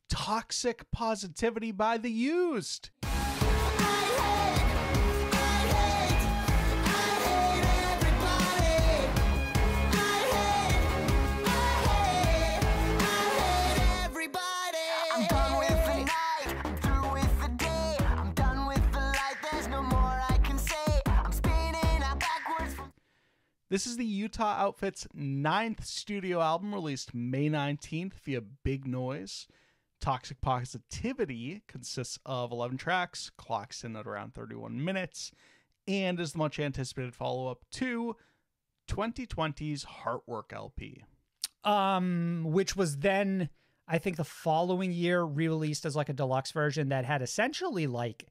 Toxic Positivity by The Used. This is the Utah Outfit's 9th studio album, released May 19th via Big Noise. Toxic Positivity consists of 11 tracks, clocks in at around 31 minutes, and is the much anticipated follow-up to 2020's Heartwork LP. Which was then, I think the following year, re-released as like a deluxe version that had essentially like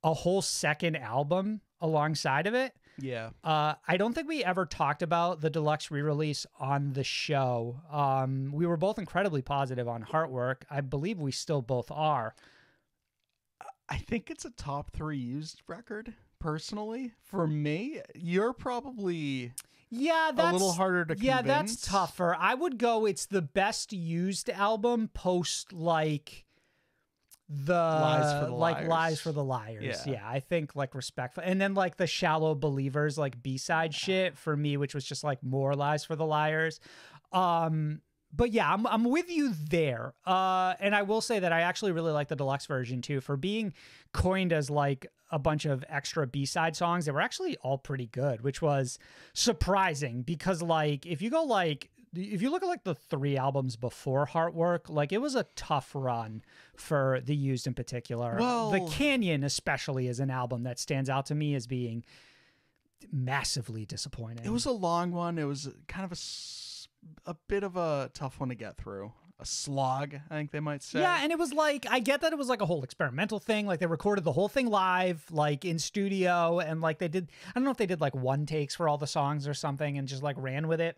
a whole second album alongside of it. Yeah. I don't think we ever talked about the deluxe re-release on the show. We were both incredibly positive on Heartwork. I believe we still both are. I think it's a top 3 Used record, personally. For me, you're probably a little harder to convince. Yeah, that's tougher. I would go it's the best Used album post like the Lies for the Liars. Yeah, I think like Respectful, and then like the Shallow Believers like B-side shit for me, which was just like more Lies for the Liars. But yeah, I'm with you there. And I will say that I actually really like the deluxe version too, for being coined as like a bunch of extra B-side songs. They were actually all pretty good, which was surprising because like if you look at like the 3 albums before Heartwork, like it was a tough run for The Used in particular. Well, The Canyon especially is an album that stands out to me as being massively disappointing. It was a long one. It was kind of a bit of a tough one to get through. A slog, I think they might say. Yeah, and it was like, I get that it was like a whole experimental thing. Like they recorded the whole thing live, like in studio, and like they did, I don't know if they did like one takes for all the songs or something and just like ran with it.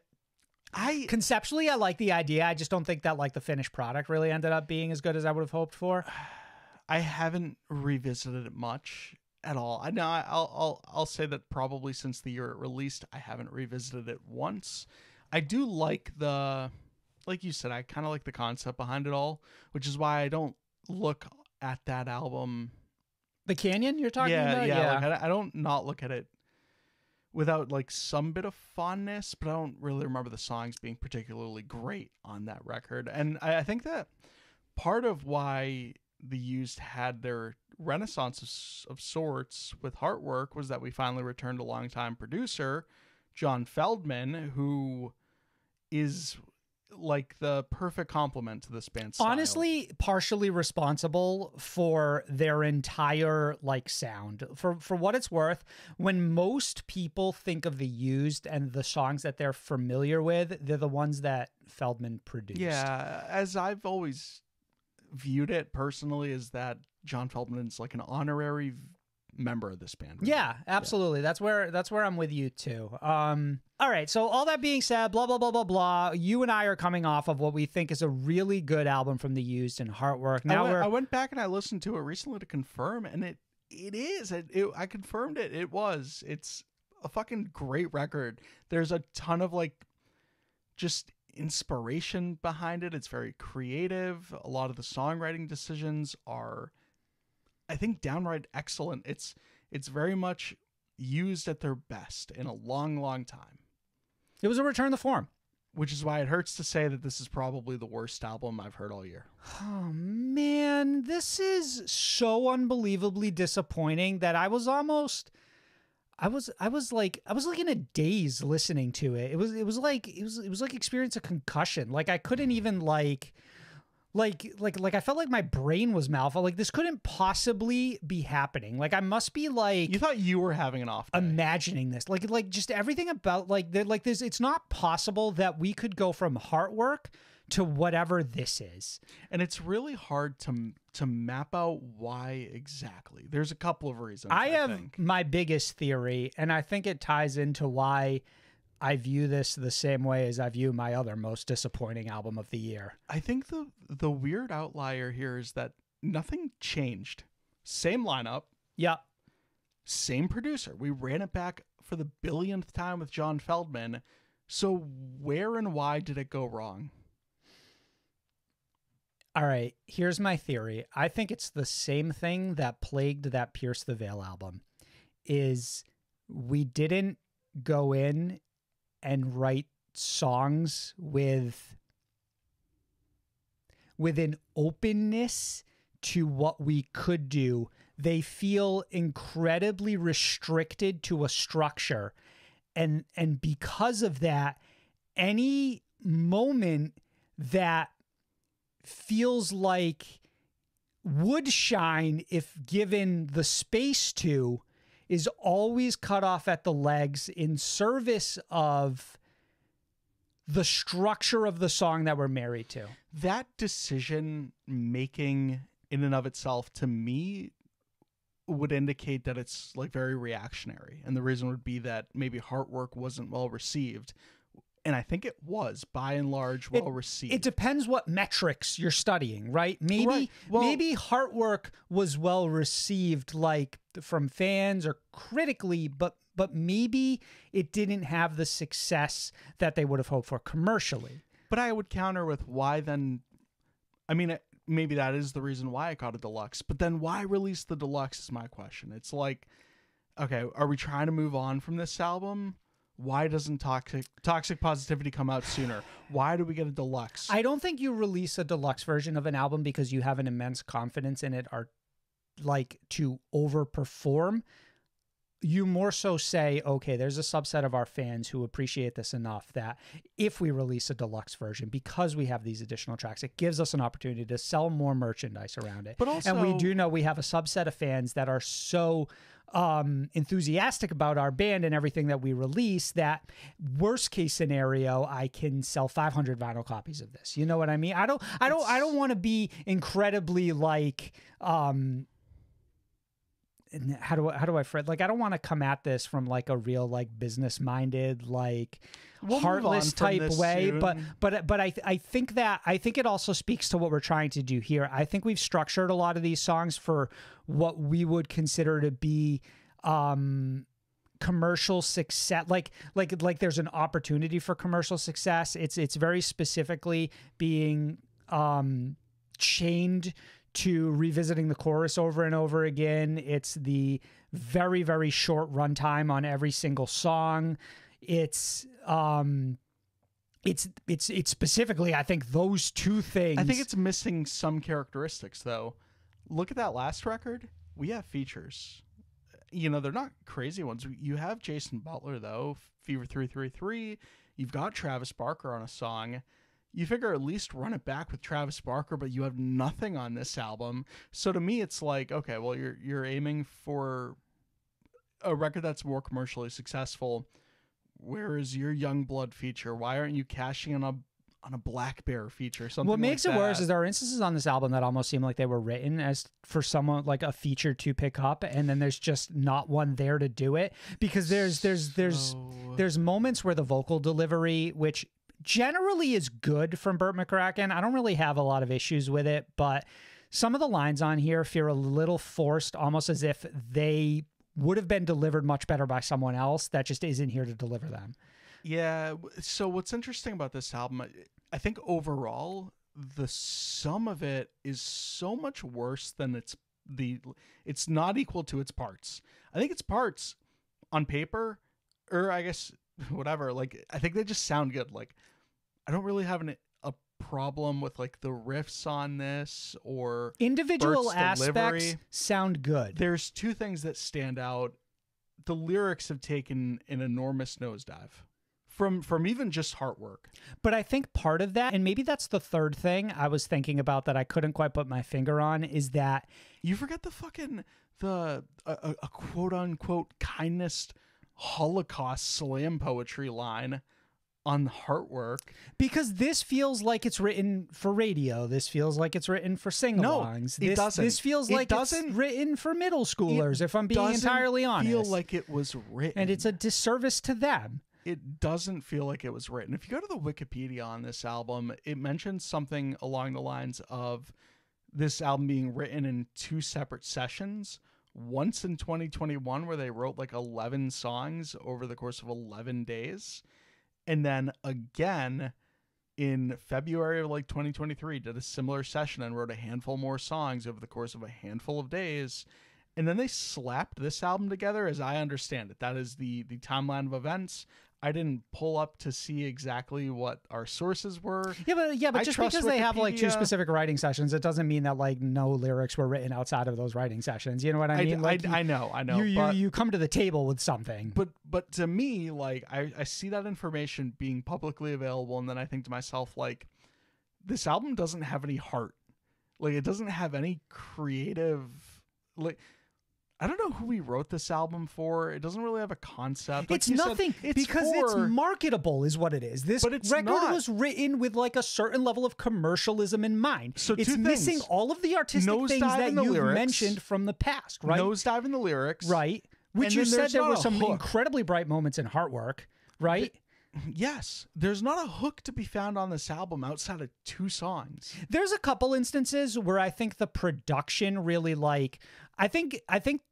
Conceptually, I like the idea. I just don't think that like the finished product really ended up being as good as I would have hoped for. I haven't revisited it much at all. I know I'll say that probably since the year it released, I haven't revisited it once. I do like like you said, I kind of like the concept behind it all, which is why I don't look at that album. The Canyon you're talking about? Yeah. Like, I don't not look at it without like some bit of fondness, but I don't really remember the songs being particularly great on that record. And I think that part of why The Used had their renaissance of sorts with Heartwork was that we finally returned a longtime producer, John Feldman, who is like the perfect complement to this band's style. Honestly, partially responsible for their entire like sound. For what it's worth, when most people think of The Used and the songs that they're familiar with, they're the ones that Feldman produced. Yeah, as I've always viewed it personally, is that John Feldman is like an honorary member of this band. Really. Yeah, absolutely. Yeah. That's where I'm with you too. All right. So all that being said, blah, blah, blah, blah, blah. You and I are coming off of what we think is a really good album from The Used and Heartwork. Now I went back and I listened to it recently to confirm, and it is. I confirmed it. It's a fucking great record. There's a ton of like just inspiration behind it. It's very creative. A lot of the songwriting decisions are, I think, downright excellent. It's very much Used at their best in a long, long time. It was a return to form. Which is why it hurts to say that this is probably the worst album I've heard all year. Oh, man. This is so unbelievably disappointing that I was like in a daze listening to it. It was like experience a concussion. Like I couldn't even like I felt like my brain was malfunctioning. Like this couldn't possibly be happening. Like I must be like, you thought you were having an off day. Imagining this, like just everything about like this. It's not possible that we could go from Heartwork to whatever this is. And it's really hard to map out why exactly. There's a couple of reasons. I have my biggest theory, and I think it ties into why I view this the same way as I view my other most disappointing album of the year. I think the weird outlier here is that nothing changed. Same lineup. Yeah. Same producer. We ran it back for the billionth time with John Feldman. So where and why did it go wrong? All right, here's my theory. I think it's the same thing that plagued that Pierce the Veil album, is we didn't go in and write songs with an openness to what we could do. They feel incredibly restricted to a structure. And because of that, any moment that feels like would shine if given the space to is always cut off at the legs in service of the structure of the song that we're married to. That decision making in and of itself, to me, would indicate that it's like very reactionary. And the reason would be that maybe Heartwork wasn't well received. And I think it was, by and large, well received. It depends what metrics you're studying, right? Maybe Heartwork was well received, like from fans or critically, but maybe it didn't have the success that they would have hoped for commercially. But I would counter with why then. I mean, maybe that is the reason why I got a deluxe. But then why release the deluxe is my question. It's like, okay, are we trying to move on from this album? Why doesn't Toxic Positivity come out sooner? Why do we get a deluxe? I don't think you release a deluxe version of an album because you have an immense confidence in it, or like to overperform. You more so say, okay, there's a subset of our fans who appreciate this enough that if we release a deluxe version, because we have these additional tracks, it gives us an opportunity to sell more merchandise around it. But also, and we do know we have a subset of fans that are so enthusiastic about our band and everything that we release that worst case scenario, I can sell 500 vinyl copies of this. You know what I mean? I don't want to be incredibly like, how do I phrase, like, I don't want to come at this from like a real like business minded, like heartless type way, but I think it also speaks to what we're trying to do here. I think we've structured a lot of these songs for what we would consider to be commercial success, like there's an opportunity for commercial success. It's very specifically being chained to revisiting the chorus over and over again. It's the very, very short runtime on every single song. It's specifically, I think, those two things. I think it's missing some characteristics, though. Look at that last record. We have features. You know, they're not crazy ones. You have Jason Butler, though, Fever 333. You've got Travis Barker on a song. You figure at least run it back with Travis Barker, but you have nothing on this album. So to me, it's like, okay, well, you're aiming for a record that's more commercially successful. Where is your Youngblood feature? Why aren't you cashing in on a Black Bear feature? Something. What makes like it that. worse is there are instances on this album that almost seem like they were written as for someone like a feature to pick up, and then there's just not one there to do it, because there's moments where the vocal delivery, which generally is good from Burt McCracken. I don't really have a lot of issues with it, but some of the lines on here feel a little forced, almost as if they would have been delivered much better by someone else that just isn't here to deliver them. Yeah. So what's interesting about this album, I think overall, the sum of it is so much worse than it's not equal to its parts. I think its parts on paper, or I guess whatever, like, I think they just sound good. Like, I don't really have a problem with like the riffs on this or individual Bert's aspects delivery. Sound good. There's two things that stand out. The lyrics have taken an enormous nosedive from even just Heartwork. But I think part of that, and maybe that's the third thing I was thinking about that I couldn't quite put my finger on, is that you forget the fucking a quote unquote kindness Holocaust slam poetry line on Heartwork, because this feels like it's written for radio. This feels like it's written for sing-alongs. No, it doesn't. This feels like it's written for middle schoolers, if I'm being entirely honest. It doesn't feel like it was written. And it's a disservice to them. It doesn't feel like it was written. If you go to the Wikipedia on this album, it mentions something along the lines of this album being written in 2 separate sessions. Once in 2021, where they wrote like 11 songs over the course of 11 days. And then again in February of like 2023 did a similar session and wrote a handful more songs over the course of a handful of days. And then they slapped this album together, as I understand it. That is the timeline of events. I didn't pull up to see exactly what our sources were. Yeah, but just because they have like 2 specific writing sessions, it doesn't mean that like no lyrics were written outside of those writing sessions. You know what I mean? I know. You come to the table with something. But to me, like I see that information being publicly available, and then I think to myself, like, this album doesn't have any heart. Like, it doesn't have any creative, like, I don't know who we wrote this album for. It doesn't really have a concept. Like it's nothing because it's marketable is what it is. This record was written with like a certain level of commercialism in mind. So it's missing all of the artistic things that you mentioned from the past, right? Nosedive in the lyrics. Right. Which you said there were some incredibly bright moments in Heartwork, right? Yes, there's not a hook to be found on this album outside of 2 songs. There's a couple instances where I think the production really like I think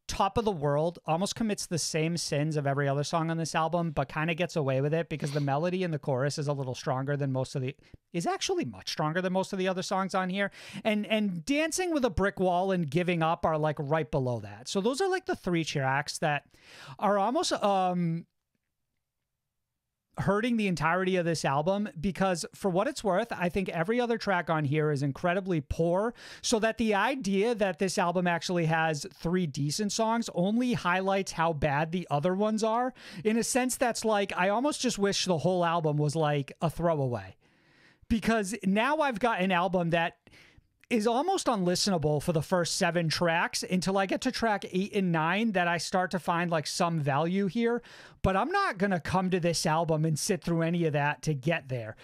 Top of the World almost commits the same sins of every other song on this album, but kind of gets away with it because the melody in the chorus is a little stronger than is actually much stronger than most of the other songs on here. And Dancing with a Brick Wall and Giving Up are like right below that. So those are like the 3 tracks that are almost hurting the entirety of this album, because for what it's worth, I think every other track on here is incredibly poor, so that the idea that this album actually has 3 decent songs only highlights how bad the other ones are. In a sense, that's like, I almost just wish the whole album was like a throwaway, because now I've got an album that is almost unlistenable for the first 7 tracks until I get to track 8 and 9 that I start to find like some value here. But I'm not going to come to this album and sit through any of that to get there.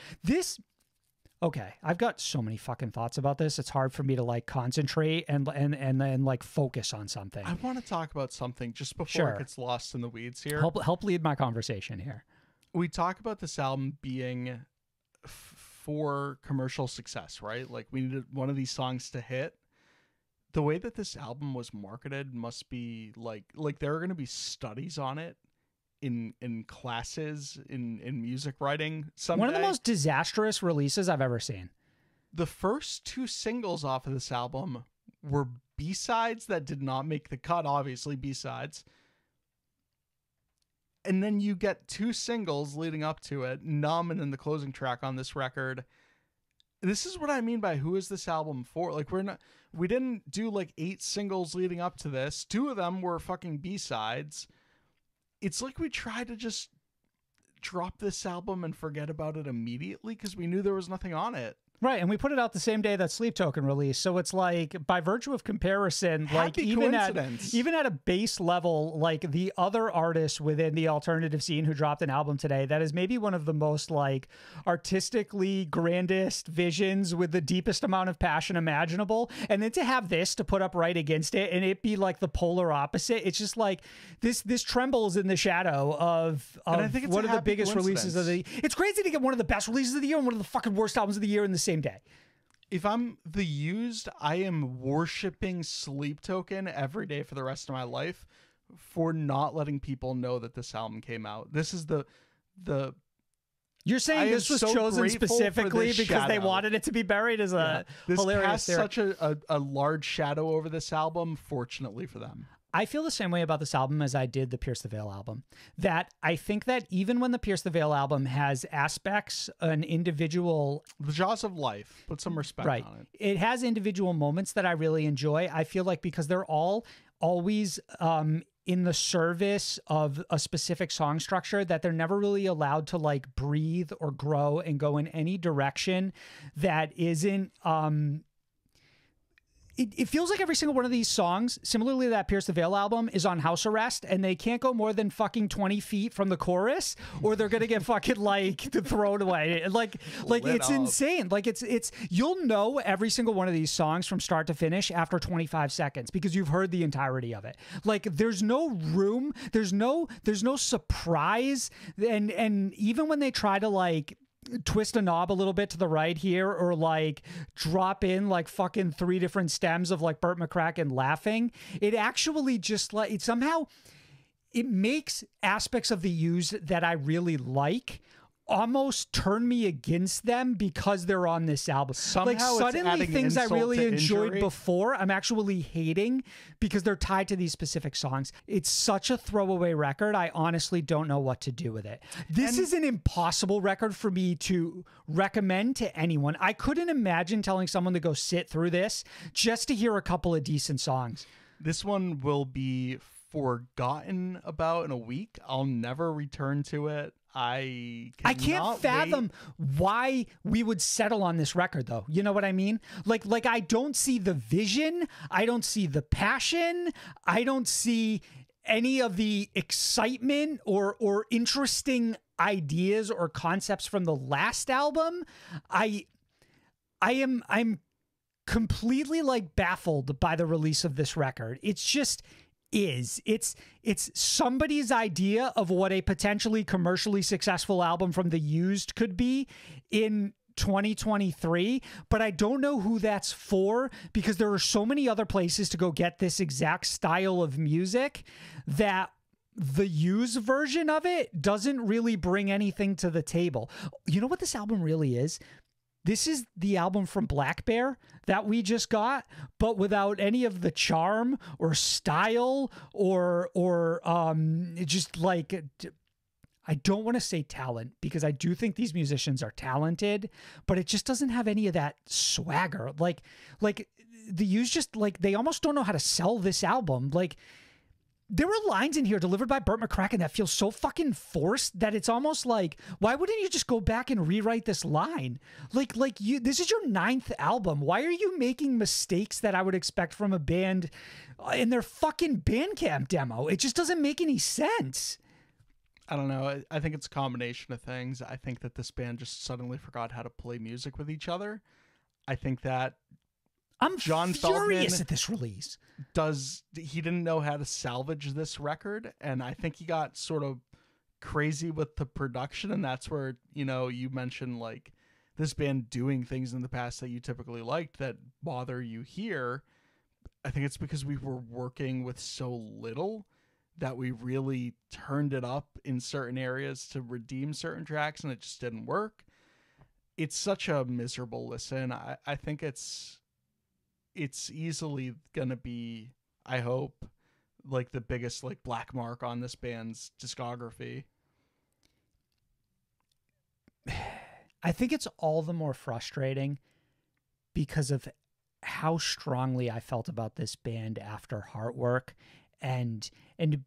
Okay, I've got so many fucking thoughts about this. It's hard for me to like concentrate and then like focus on something. I want to talk about something just before it gets lost in the weeds here. Help lead my conversation here. We talk about this album being for commercial success, right? Like, we needed one of these songs to hit. The way that this album was marketed must be like there are going to be studies on it in classes in music writing someday. One of the most disastrous releases I've ever seen. The first 2 singles off of this album were B-sides that did not make the cut, obviously B-sides. And then you get 2 singles leading up to it, Numb and then the closing track on this record. This is what I mean by who is this album for? Like, we didn't do like 8 singles leading up to this. 2 of them were fucking B-sides. It's like we tried to just drop this album and forget about it immediately because we knew there was nothing on it. Right, and we put it out the same day that Sleep Token released, so it's like, by virtue of comparison, like even at a base level, like the other artists within the alternative scene who dropped an album today, that is maybe one of the most like artistically grandest visions with the deepest amount of passion imaginable, and then to have this to put up right against it and it be like the polar opposite, it's just like this trembles in the shadow of I think it's one of the biggest releases of the. It's crazy to get one of the best releases of the year and one of the fucking worst albums of the year in the same day. If I'm the Used, I am worshiping Sleep Token every day for the rest of my life for not letting people know that this album came out. This is the You're saying this was chosen specifically because they wanted it to be buried as a hilarious. This casts such a large shadow over this album, fortunately for them. I feel the same way about this album as I did the Pierce the Veil album. That I think that even when the Pierce the Veil album has aspects, an individual... The jaws of life, put some respect on it. It has individual moments that I really enjoy. I feel like because they're all always in the service of a specific song structure, that they're never really allowed to like breathe or grow and go in any direction that isn't... It feels like every single one of these songs, similarly to that Pierce the Veil album, is on house arrest, and they can't go more than fucking 20 feet from the chorus, or they're gonna get fucking like thrown away. Like it's insane. Like it's you'll know every single one of these songs from start to finish after 25 seconds because you've heard the entirety of it. Like there's no room, there's no surprise, and even when they try to like twist a knob a little bit to the right here or like drop in like fucking 3 different stems of like Burt McCracken laughing, it actually just like it makes aspects of the Used that I really like almost turn me against them because they're on this album. Somehow like suddenly things I really enjoyed injury. before, I'm actually hating because they're tied to these specific songs. It's such a throwaway record. I honestly don't know what to do with it. This is an impossible record for me to recommend to anyone. I couldn't imagine telling someone to go sit through this just to hear a couple of decent songs. This one will be forgotten about in a week. I'll never return to it. I can't fathom why we would settle on this record, though. You know what I mean? Like I don't see the vision. I don't see the passion. I don't see any of the excitement or interesting ideas or concepts from the last album. I'm completely like baffled by the release of this record. It's just it's somebody's idea of what a potentially commercially successful album from The Used could be in 2023, but I don't know who that's for because there are so many other places to go get this exact style of music that the Used version of it doesn't really bring anything to the table. You know what this album really is? This is the album from Black Bear that we just got, but without any of the charm or style or just like, I don't want to say talent because I do think these musicians are talented, but it just doesn't have any of that swagger. Like the Used just like, they almost don't know how to sell this album. Like, there were lines in here delivered by Burt McCracken that feel so fucking forced that it's almost like, why wouldn't you just go back and rewrite this line? Like this is your 9th album. Why are you making mistakes that I would expect from a band in their fucking Bandcamp demo? It just doesn't make any sense. I don't know. I think it's a combination of things. I think that this band just suddenly forgot how to play music with each other. I think that I'm John furious Feldman at this release. He didn't know how to salvage this record, and I think he got sort of crazy with the production, and that's where, you know, you mentioned like this band doing things in the past that you typically liked that bother you here. I think it's because we were working with so little that we really turned it up in certain areas to redeem certain tracks, and it just didn't work. It's such a miserable listen. I think it's easily gonna be, I hope, like the biggest like black mark on this band's discography. I think it's all the more frustrating because of how strongly I felt about this band after Heartwork, and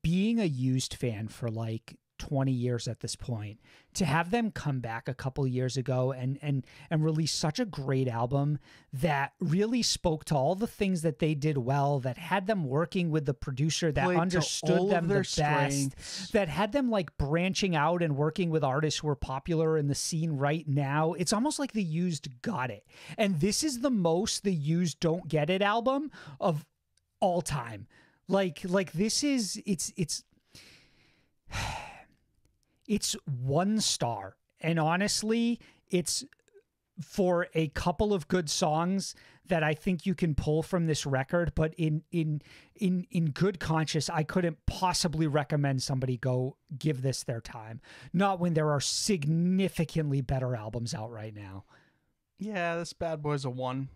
being a Used fan for like 20 years at this point, to have them come back a couple years ago and release such a great album that really spoke to all the things that they did well, that had them working with the producer that understood them the best, that had them like branching out and working with artists who are popular in the scene right now. It's almost like the Used got it. And this is the most the Used don't get it album of all time. Like this is, it's 1 star. And honestly, it's for a couple of good songs that I think you can pull from this record, but in good conscience, I couldn't possibly recommend somebody go give this their time. Not when there are significantly better albums out right now. Yeah, this bad boy's a 1.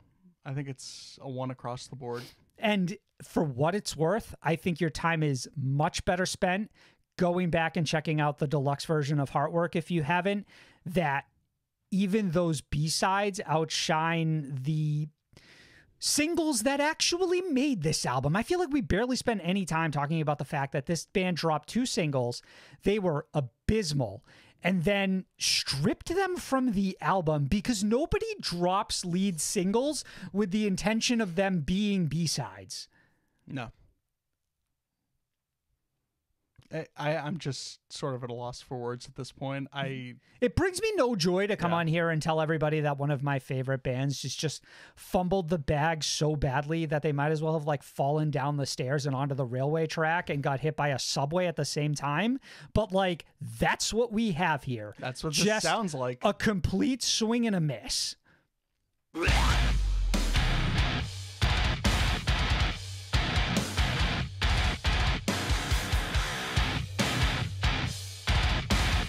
I think it's a 1 across the board. And for what it's worth, I think your time is much better spent going back and checking out the deluxe version of Heartwork if you haven't. That even those B-sides outshine the singles that actually made this album. I feel like we barely spent any time talking about the fact that this band dropped 2 singles. They were abysmal, and then stripped them from the album because nobody drops lead singles with the intention of them being B-sides. No. I'm just sort of at a loss for words at this point. It brings me no joy to come on here and tell everybody that one of my favorite bands just fumbled the bag so badly that they might as well have like fallen down the stairs and onto the railway track and got hit by a subway at the same time. But like, that's what we have here. That's what this sounds like. A complete swing and a miss.